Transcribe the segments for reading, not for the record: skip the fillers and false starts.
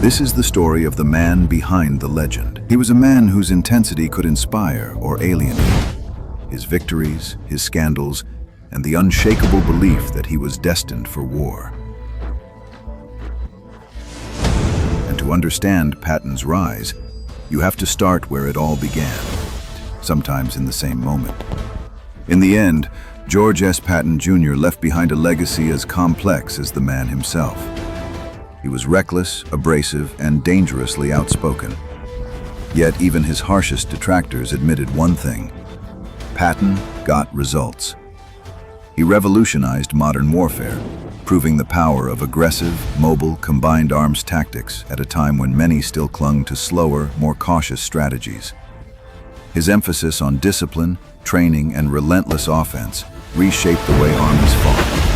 This is the story of the man behind the legend. He was a man whose intensity could inspire or alienate. His victories, his scandals, and the unshakable belief that he was destined for war. And to understand Patton's rise, you have to start where it all began, sometimes in the same moment. In the end, George S. Patton Jr. left behind a legacy as complex as the man himself. He was reckless, abrasive, and dangerously outspoken. Yet even his harshest detractors admitted one thing: Patton got results. He revolutionized modern warfare, proving the power of aggressive, mobile, combined arms tactics at a time when many still clung to slower, more cautious strategies. His emphasis on discipline, training, and relentless offense reshaped the way armies fought.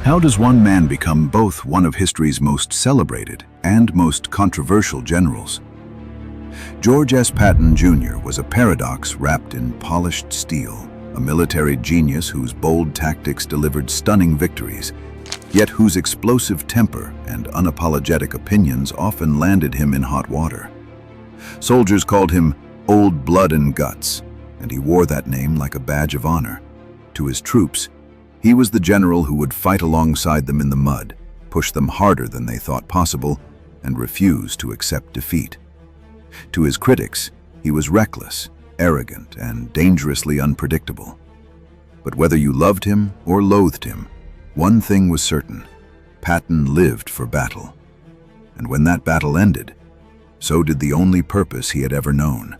How does one man become both one of history's most celebrated and most controversial generals? George S. Patton Jr. was a paradox wrapped in polished steel, a military genius whose bold tactics delivered stunning victories, yet whose explosive temper and unapologetic opinions often landed him in hot water. Soldiers called him Old Blood and Guts, and he wore that name like a badge of honor. To his troops, he was the general who would fight alongside them in the mud, push them harder than they thought possible, and refuse to accept defeat. To his critics, he was reckless, arrogant, and dangerously unpredictable. But whether you loved him or loathed him, one thing was certain: Patton lived for battle. And when that battle ended, so did the only purpose he had ever known.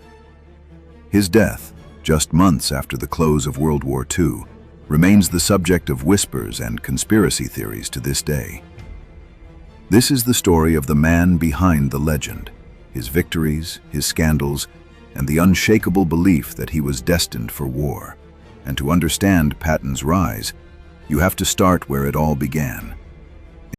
His death, just months after the close of World War II, remains the subject of whispers and conspiracy theories to this day. This is the story of the man behind the legend, his victories, his scandals, and the unshakable belief that he was destined for war. And to understand Patton's rise, you have to start where it all began,